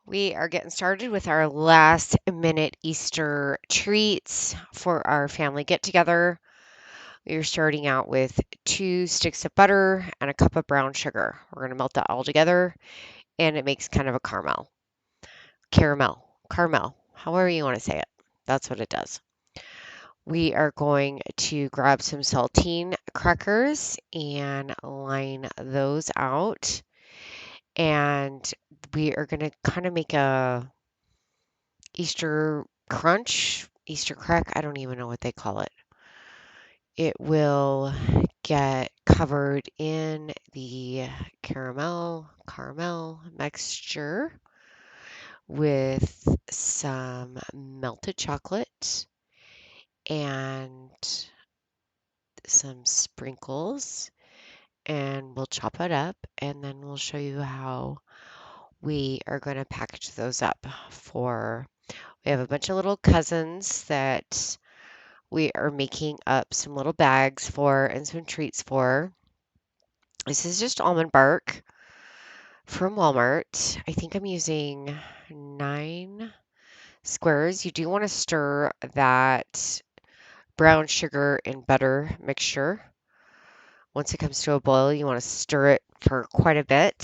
We are getting started with our last minute Easter treats for our family get together. We're starting out with 2 sticks of butter and a cup of brown sugar. We're going to melt that all together and it makes kind of a caramel, however you want to say it. That's what it does. We are going to grab some saltine crackers and line those out. And we are going to kind of make a Easter crunch, Easter crack, I don't even know what they call it. It will get covered in the caramel mixture with some melted chocolate and some sprinkles, and we'll chop it up and then we'll show you how we are going to package those up for. We have a bunch of little cousins that we are making up some little bags for and some treats for. This is just almond bark from Walmart. I think I'm using 9 squares. You do want to stir that brown sugar and butter mixture. Once it comes to a boil, you want to stir it for quite a bit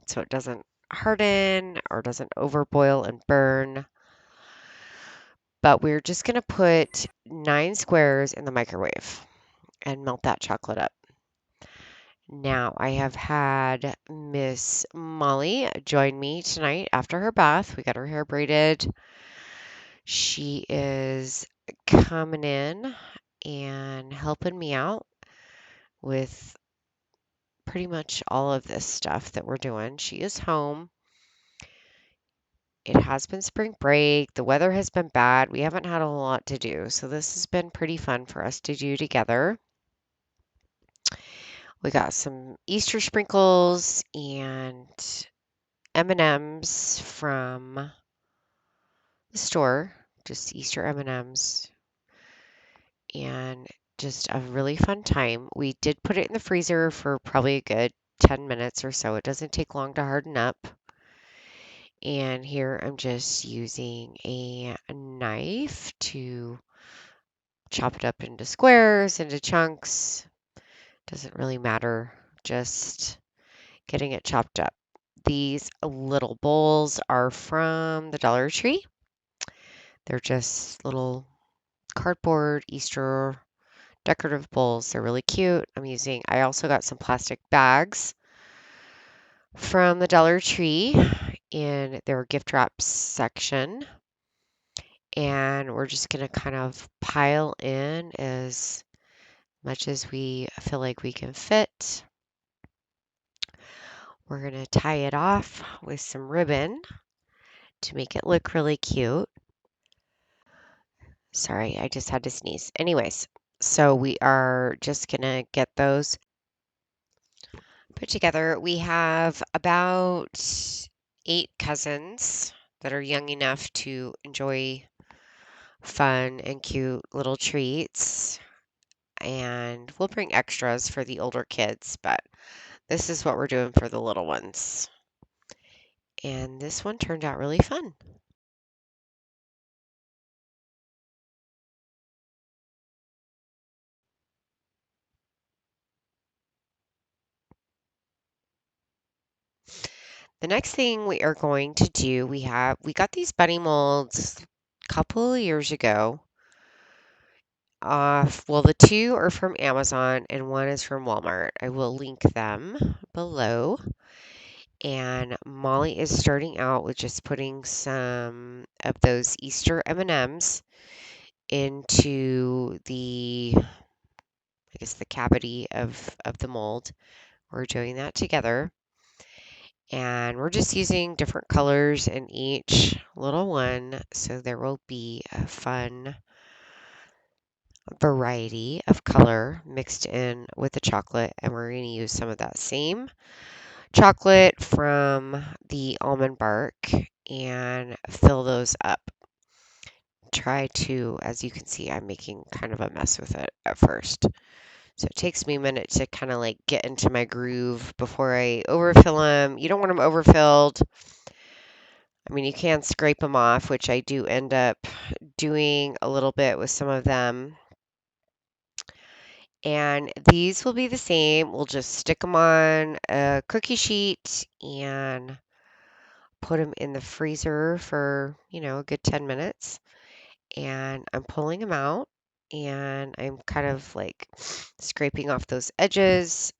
so it doesn't harden or doesn't overboil and burn. But we're just going to put 9 squares in the microwave and melt that chocolate up. Now, I have had Miss Molly join me tonight after her bath. We got her hair braided. She is coming in and helping me out with pretty much all of this stuff that we're doing. She is home. It has been spring break. The weather has been bad. We haven't had a lot to do, so this has been pretty fun for us to do together. We got some Easter sprinkles and M&Ms from the store, just Easter M&Ms, and just a really fun time. We did put it in the freezer for probably a good 10 minutes or so. It doesn't take long to harden up. And here I'm just using a knife to chop it up into squares, into chunks. Doesn't really matter, just getting it chopped up. These little bowls are from the Dollar Tree. They're just little cardboard Easter decorative bowls. They're really cute. I also got some plastic bags from the Dollar Tree in their gift wrap section. And we're just going to kind of pile in as much as we feel like we can fit. We're going to tie it off with some ribbon to make it look really cute. Sorry, I just had to sneeze. Anyways, so we are just going to get those put together. We have about 8 cousins that are young enough to enjoy fun and cute little treats. And we'll bring extras for the older kids, but this is what we're doing for the little ones. And this one turned out really fun. The next thing we are going to do, we got these bunny molds a couple of years ago. Well, the 2 are from Amazon and one is from Walmart. I will link them below. And Molly is starting out with just putting some of those Easter M&Ms into the cavity of the mold. We're doing that together. And we're just using different colors in each little one, so there will be a fun variety of color mixed in with the chocolate. And we're going to use some of that same chocolate from the almond bark and fill those up. As you can see, I'm making kind of a mess with it at first. So it takes me a minute to kind of like get into my groove before I overfill them. You don't want them overfilled. I mean, you can scrape them off, which I do end up doing a little bit with some of them. And these will be the same. We'll just stick them on a cookie sheet and put them in the freezer for, a good 10 minutes. And I'm pulling them out and I'm kind of like scraping off those edges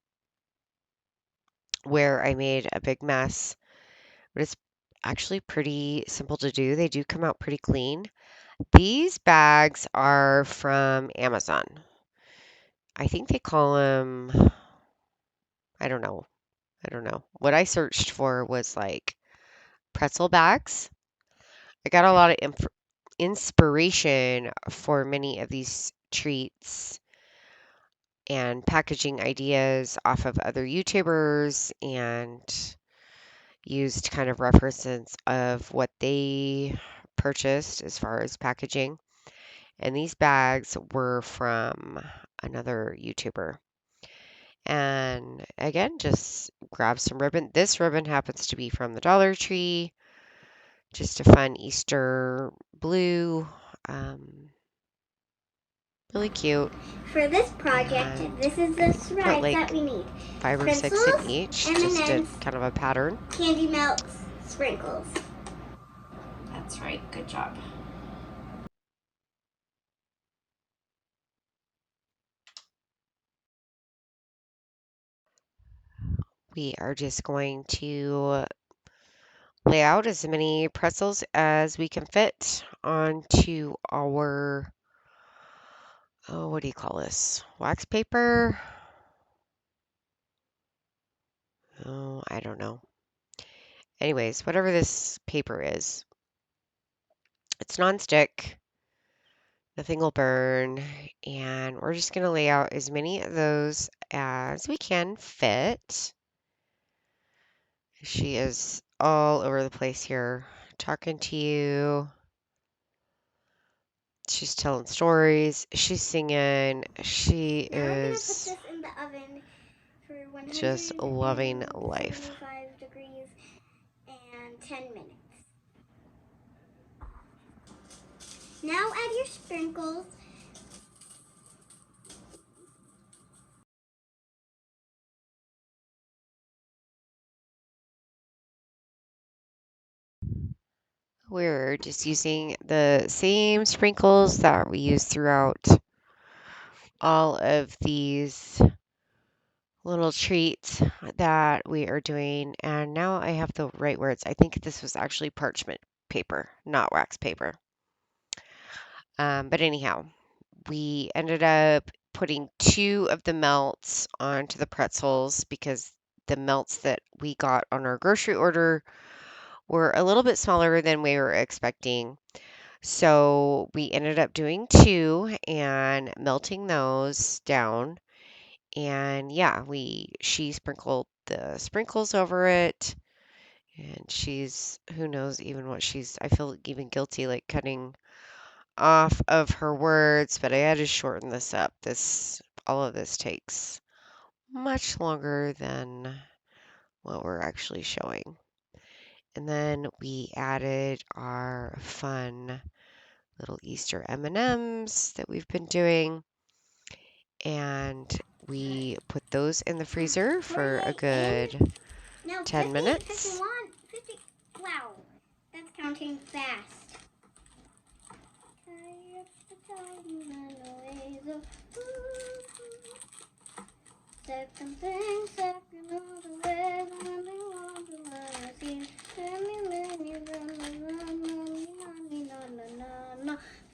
where I made a big mess. But it's actually pretty simple to do. They do come out pretty clean. These bags are from Amazon. I think they call them, I don't know. I don't know. What I searched for was like pretzel bags. I got a lot of inspiration for many of these treats and packaging ideas off of other YouTubers and used kind of references of what they purchased as far as packaging. And these bags were from another YouTuber. And again, just grab some ribbon. This ribbon happens to be from the Dollar Tree. Just a fun Easter blue. Really cute. For this project, And this is the supplies like that we need. 5 or 6 in each. M&Ms, Just a kind of a pattern. candy melts, sprinkles. That's right. Good job. We are just going to lay out as many pretzels as we can fit onto our, what do you call this? Wax paper? Oh, I don't know. Anyways, whatever this paper is, it's nonstick. Nothing will burn. And we're just going to lay out as many of those as we can fit. She is all over the place here, talking to you. She's telling stories. She's singing. She is Now we're gonna put this in the oven for just loving life. 175 degrees and 10 minutes. Now add your sprinkles. We're just using the same sprinkles that we use throughout all of these little treats that we are doing. And now I have the right words. I think this was actually parchment paper, not wax paper. But anyhow, we ended up putting 2 of the melts onto the pretzels because the melts that we got on our grocery order were a little bit smaller than we were expecting. So we ended up doing 2 and melting those down. And yeah, she sprinkled the sprinkles over it. And who knows even what I feel even guilty like cutting off of her words, but I had to shorten this up. All of this takes much longer than what we're actually showing. And then we added our fun little Easter M&Ms that we've been doing, and we put those in the freezer for a good 10 minutes. 51, 50. Wow, that's counting fast. Second thing, second all the ways, and they want to wanna see. Tell me, many,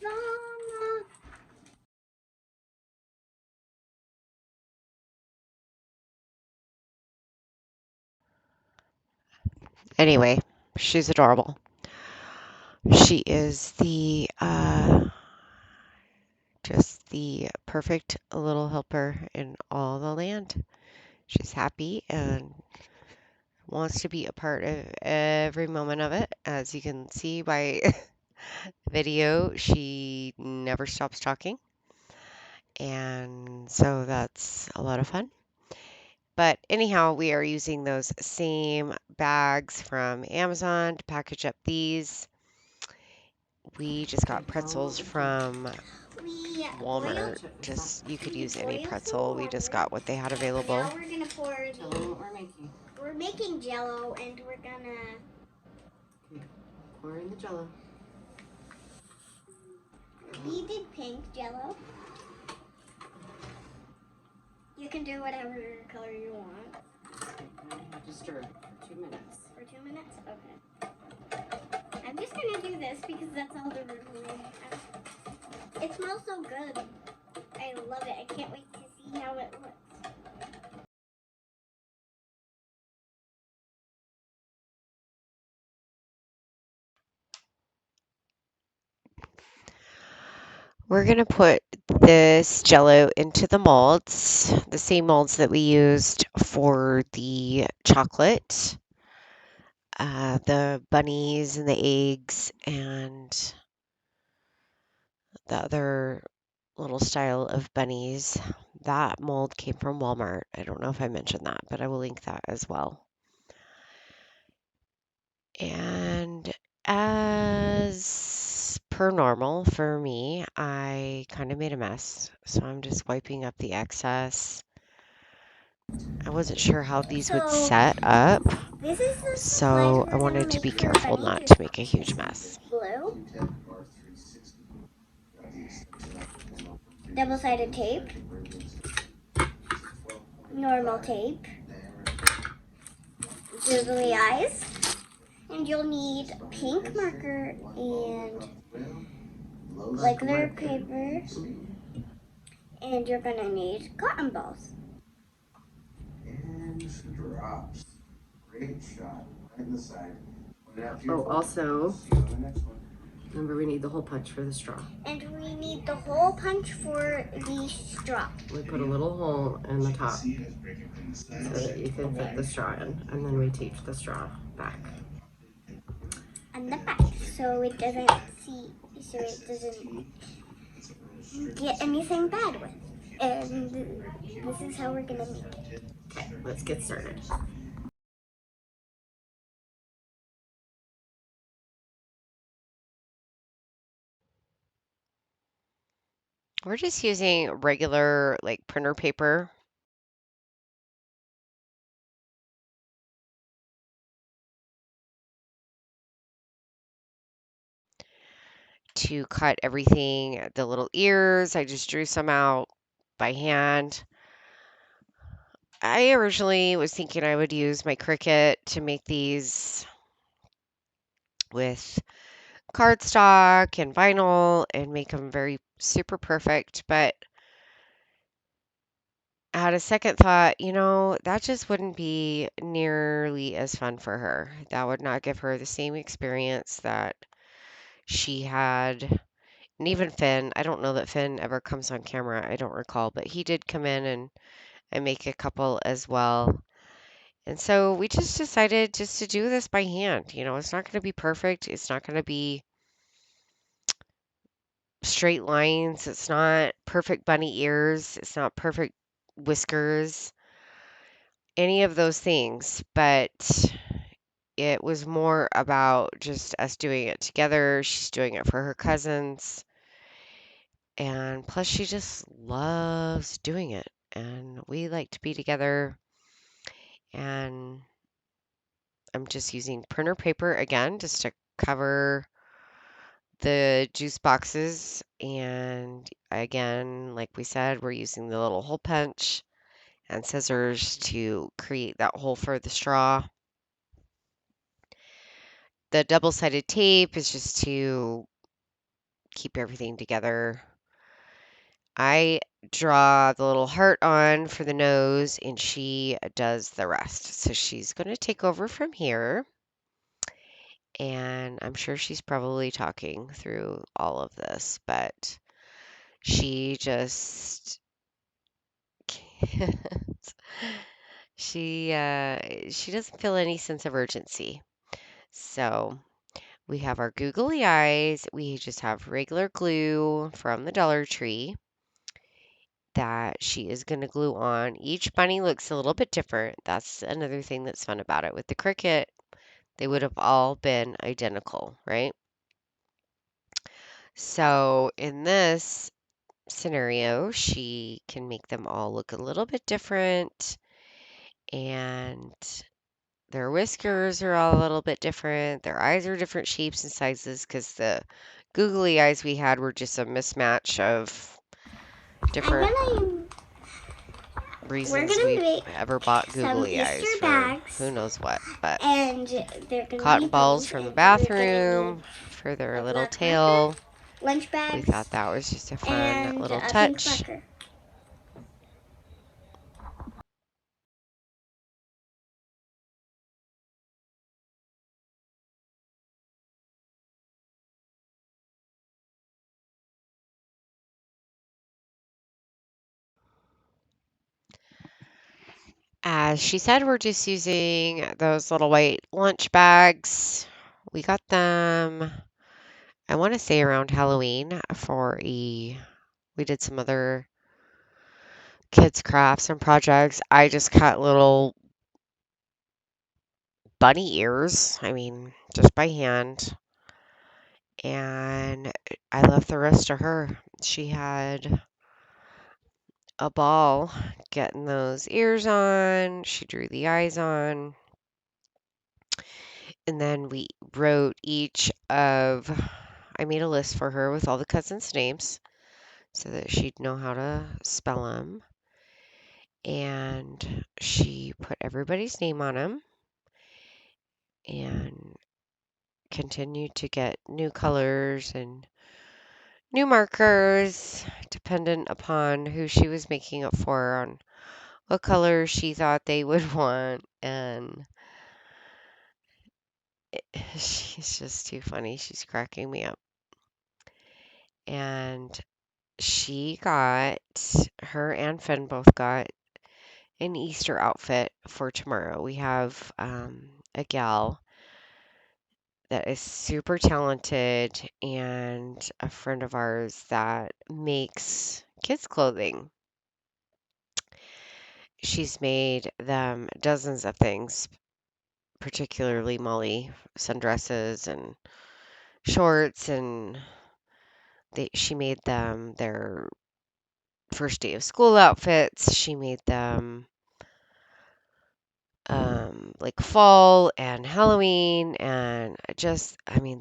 no. Anyway, she's adorable. She is just the perfect little helper in all the land. She's happy and wants to be a part of every moment of it. As you can see by the video, she never stops talking. And so that's a lot of fun. But anyhow, we are using those same bags from Amazon to package up these. We just got pretzels from We boiled. Walmart. Just you could We use any boiled pretzel. some We just water. got what they had Now available. we're gonna pour Tell them what we're making. We're making Jello, and we're gonna. Okay. Pour in the Jello. We did pink Jello. You can do whatever color you want. And I have to stir for 2 minutes. For 2 minutes? Okay. I'm just gonna do this because that's all the room we have. It smells so good. I love it. I can't wait to see how it looks. We're going to put this Jello into the molds, the same molds that we used for the chocolate, the bunnies and the eggs, and the other little style of bunnies. That mold came from Walmart. I don't know if I mentioned that, but I will link that as well. And as per normal for me, I kind of made a mess. So I'm just wiping up the excess. I wasn't sure how these would So, set up, this is the supplies so we're I gonna wanted to make be for careful bunny not juice to make a huge boxes. mess. Glue, double-sided tape, normal tape, googly eyes, and you'll need pink marker and regular paper, and you're gonna need cotton balls. And drops. Great shot. Right in the side. Oh, also, remember we need the hole punch for the straw. And we need the hole punch for the straw. We put a little hole in the top so that you can fit the straw in, and then we tape the straw back. On the back, so it doesn't get anything bad with. And this is how we're gonna make it. Okay, let's get started. We're just using regular like printer paper to cut everything, the little ears. I just drew some out by hand. I originally was thinking I would use my Cricut to make these with cardstock and vinyl and make them very super perfect, but I had a second thought, that just wouldn't be nearly as fun for her. That would not give her the same experience that she had. And even Finn, I don't know that Finn ever comes on camera. I don't recall, but he did come in and make a couple as well. And so we just decided just to do this by hand. It's not going to be perfect. It's not going to be straight lines. It's not perfect bunny ears. It's not perfect whiskers, any of those things. But it was more about just us doing it together. She's doing it for her cousins. And plus, she just loves doing it. And we like to be together. And I'm just using printer paper again just to cover the juice boxes. And again, like we said, we're using the little hole punch and scissors to create that hole for the straw. The double-sided tape is just to keep everything together. I draw the little heart on for the nose and she does the rest. So she's going to take over from here. And I'm sure she's probably talking through all of this, but she just can't. She doesn't feel any sense of urgency. So we have our googly eyes. We just have regular glue from the Dollar Tree. that she is going to glue on. Each bunny looks a little bit different. That's another thing that's fun about it. With the Cricut, they would have all been identical, right? So in this scenario, she can make them all look a little bit different, and their whiskers are all a little bit different. Their eyes are different shapes and sizes because the googly eyes we had were just a mismatch of I'm different gonna. We're reasons gonna we make ever bought some googly eyes Easter for bags, who knows what. But and they're gonna cotton be balls bunnies, from the and we're gonna bathroom need for their a little black marker, tail. lunch We bags, thought that was just a fun and little a pink touch. marker. As she said, we're just using those little white lunch bags. We got them, I want to say around Halloween we did some other kids' crafts and projects. I just cut little bunny ears, I mean, just by hand. And I left the rest to her. She had a ball getting those ears on. She drew the eyes on. And then we wrote I made a list for her with all the cousins' names so that she'd know how to spell them. And she put everybody's name on them and continued to get new colors and new markers dependent upon who she was making it for, on what color she thought they would want. And she's just too funny. She's cracking me up. And her and Finn both got an Easter outfit for tomorrow. We have a gal that is super talented and a friend of ours that makes kids' clothing. She's made them dozens of things, particularly Molly, sundresses and shorts, and she made them their first day of school outfits. She made them like fall and Halloween, and just, I mean,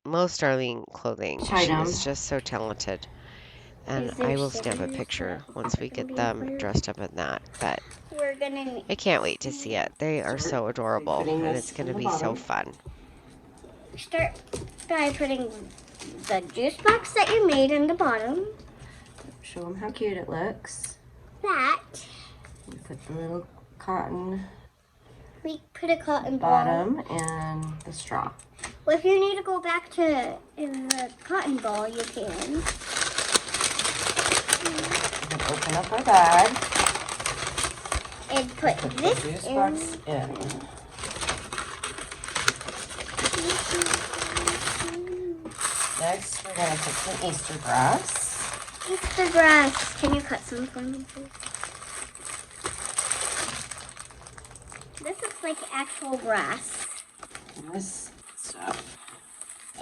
most darling clothing. Tie She down. is just so talented. And Is there I will snap a scissors picture that once we can get be them included? dressed up in that. But We're gonna need. I can't wait to see it. They are so adorable, Putting and this it's going on to the be so bottom. fun. Start by putting the juice box that you made in the bottom. Show them how cute it looks. That. We put the little cotton We put a cotton bottom and the straw. Well, if you need to go back to the cotton ball, you can. We can open up our bag And put the this juice in. box in. Next, we're gonna put some Easter grass. Easter grass. Can you cut some for me, please? This looks like actual grass. This stuff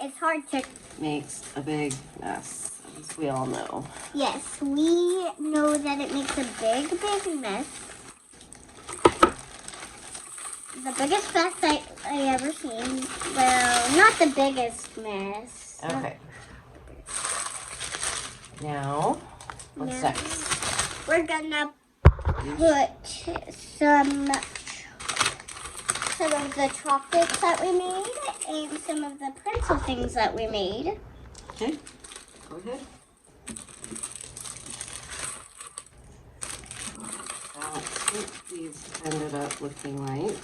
It's hard to. makes a big mess, as we all know. Yes, we know that it makes a big, big mess. The biggest mess I ever seen. Well, not the biggest mess. Okay. Now, what's Yeah. next? We're gonna put some of the chocolates that we made and some of the pencil things that we made. Okay, go ahead. That's what these ended up looking like.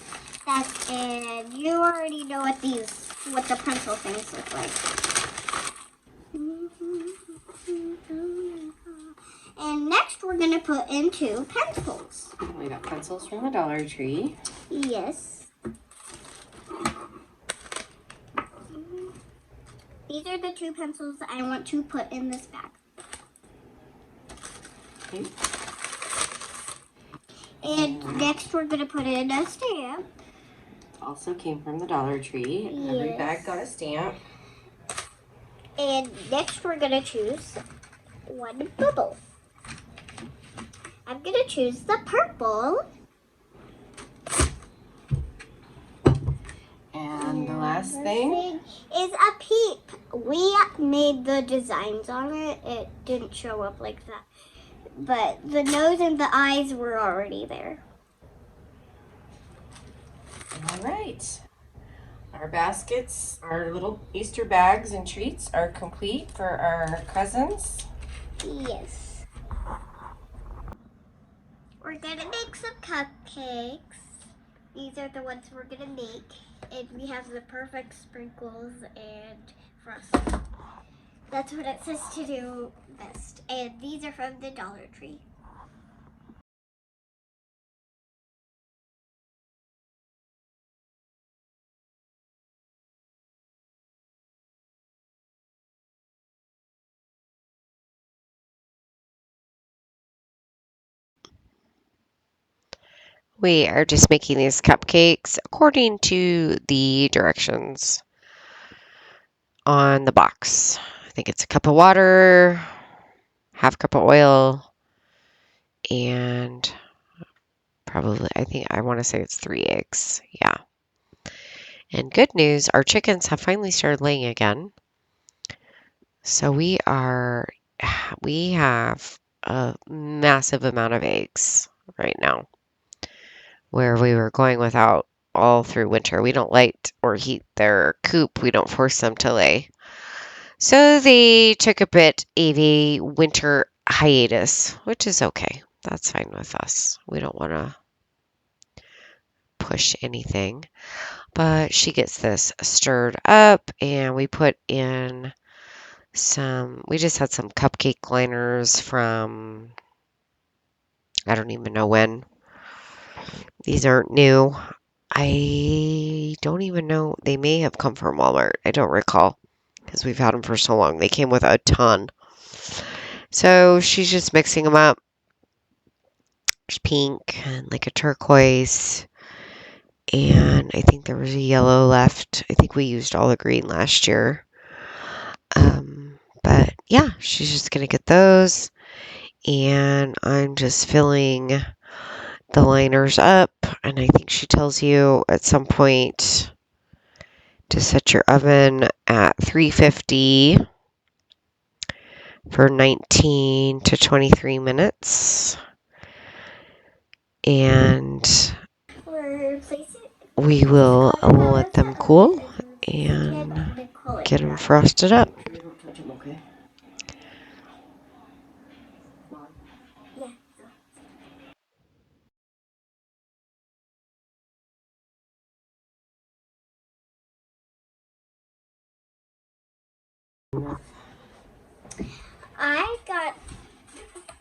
And you already know what the pencil things look like. And next we're gonna put in 2 pencils. We got pencils from the Dollar Tree. Yes. These are the 2 pencils I want to put in this bag. Okay. And next we're going to put in a stamp. Also came from the Dollar Tree. Yes. Every bag got a stamp. And next we're going to choose one bubble. I'm going to choose the purple. And the last thing is a peep. We made the designs on it. It didn't show up like that. But the nose and the eyes were already there. All right. Our baskets, our little Easter bags and treats are complete for our cousins. Yes. We're gonna make some cupcakes. These are the ones we're gonna make. And we have the perfect sprinkles and frosting. That's what it says to do best. And these are from the Dollar Tree. We are just making these cupcakes according to the directions on the box. I think it's a cup of water, half cup of oil, and probably, I want to say it's 3 eggs. Yeah. And good news, our chickens have finally started laying again. So we have a massive amount of eggs right now, where we were going without all through winter. We don't light or heat their coop. We don't force them to lay. So they took a bit of a winter hiatus, which is okay. That's fine with us. We don't want to push anything. But she gets this stirred up, and we put in we just had some cupcake liners from, I don't even know when. These aren't new. I don't even know. They may have come from Walmart. I don't recall because we've had them for so long. They came with a ton. So she's just mixing them up. There's pink and like a turquoise. And I think there was a yellow left. I think we used all the green last year. But yeah, she's just going to get those. And I'm just filling the liners up. And I think she tells you at some point to set your oven at 350 for 19 to 23 minutes. And we'll let them cool and get them frosted up. Okay.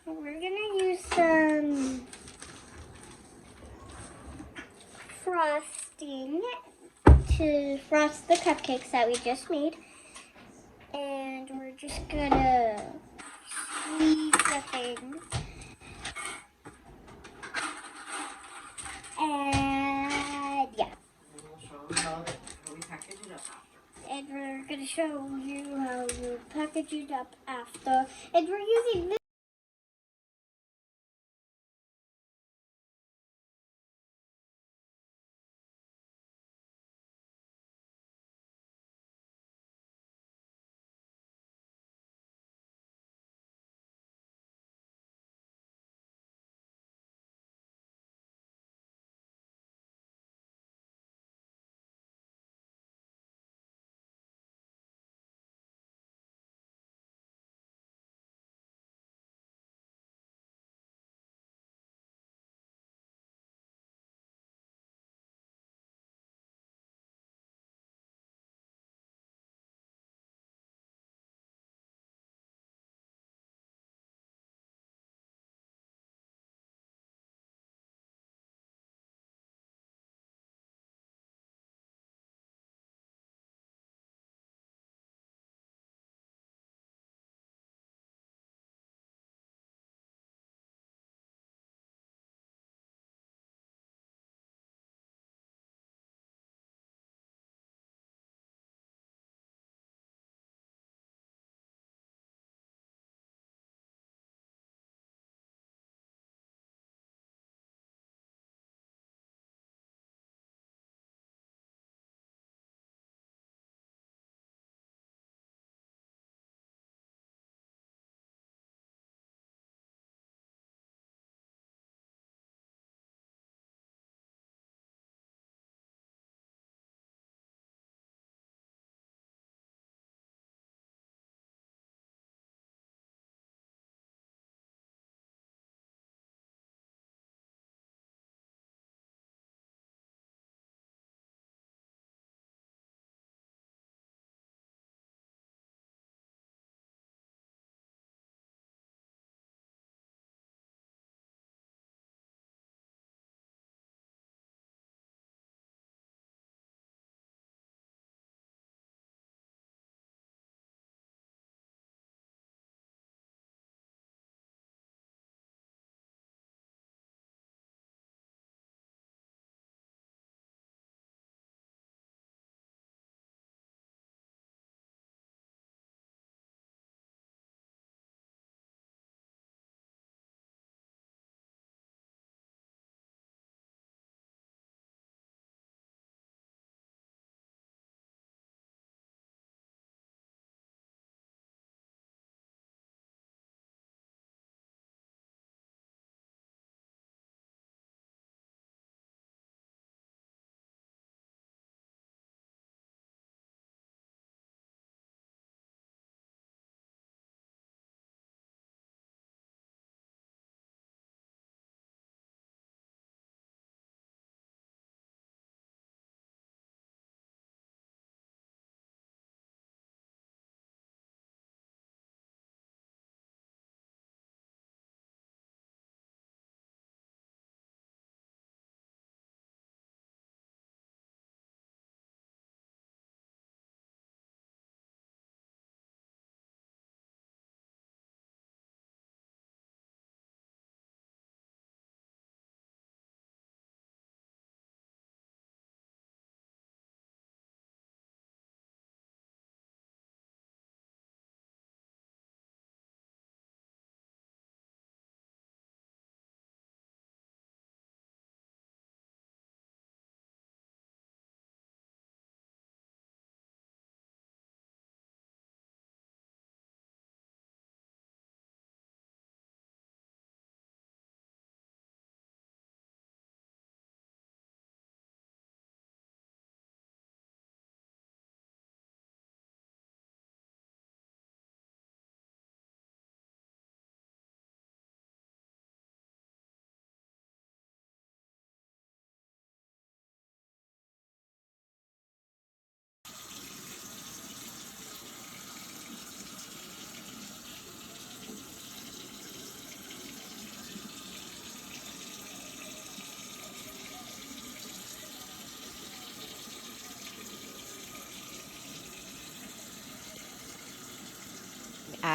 We're gonna use some frosting to frost the cupcakes that we just made. And we're just gonna squeeze the thing. And yeah. And we're gonna show you how we package it up after. And we're using this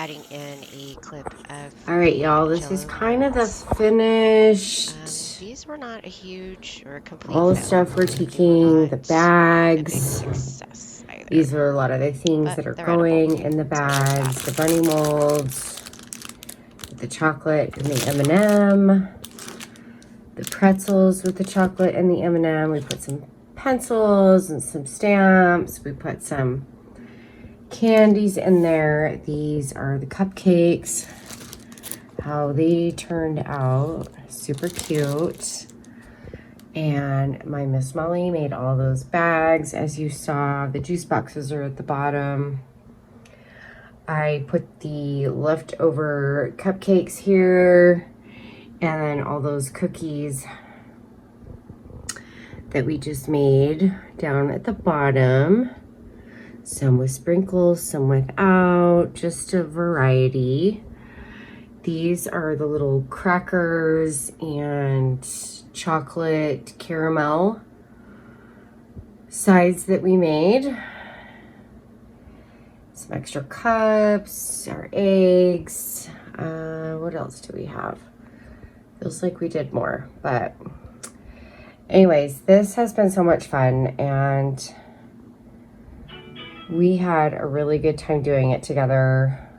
adding in a clip of All right, the y'all, this is Jell-O kind of the mats. finished. These were not a huge or a complete All the failure. stuff we're They were taking, the not a big bags. success either. These are a lot of the things But that are they're going edible, in the so there's that. bags. The bunny molds, the chocolate and the M&M. The pretzels with the chocolate and the M&M. We put some pencils and some stamps. We put some candies in there. These are the cupcakes. How they turned out. Super cute. And my Miss Molly made all those bags. As you saw, the juice boxes are at the bottom. I put the leftover cupcakes here. And then all those cookies that we just made down at the bottom. Some with sprinkles, some without, just a variety. These are the little crackers and chocolate caramel sides that we made. Some extra cups, our eggs. What else do we have? Feels like we did more, but anyways, this has been so much fun, and we had a really good time doing it together.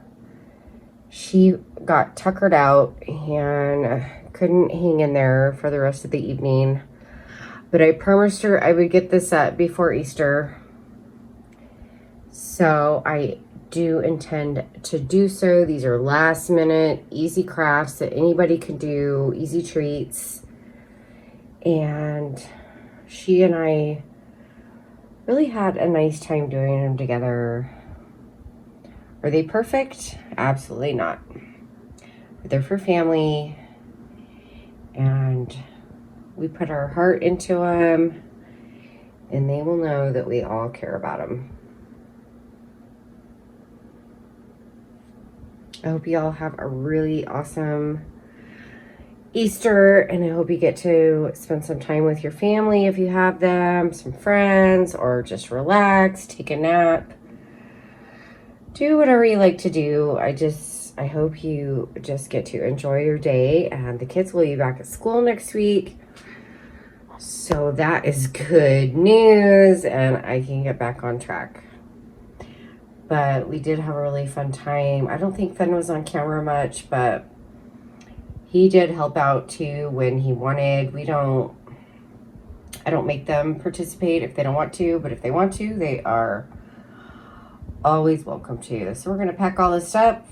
She got tuckered out and couldn't hang in there for the rest of the evening, but I promised her I would get this up before Easter. So I do intend to do so. These are last minute, easy crafts that anybody can do, easy treats. And she and I really had a nice time doing them together. Are they perfect? Absolutely not. But they're for family, and we put our heart into them, and they will know that we all care about them. I hope you all have a really awesome Easter, and I hope you get to spend some time with your family if you have them, some friends, or just relax, take a nap. Do whatever you like to do. I hope you just get to enjoy your day, and the kids will be back at school next week. So that is good news, and I can get back on track. But we did have a really fun time. I don't think Finn was on camera much, but he did help out too when he wanted. I don't make them participate if they don't want to, but if they want to, they are always welcome to. So we're gonna pack all this stuff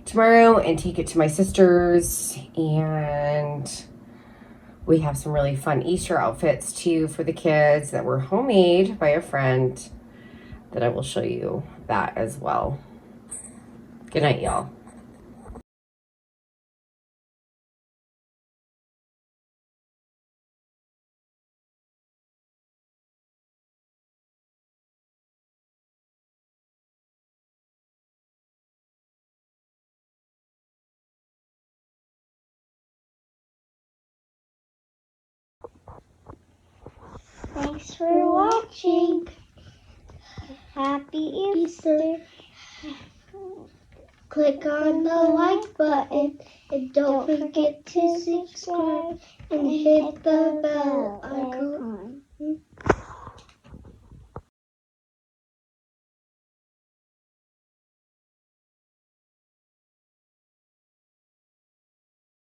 tomorrow and take it to my sister's, and we have some really fun Easter outfits too for the kids that were homemade by a friend that I will show you that as well. Good night, y'all. Thanks for watching. Happy Easter. Click on the like button and don't forget to subscribe and hit the bell icon.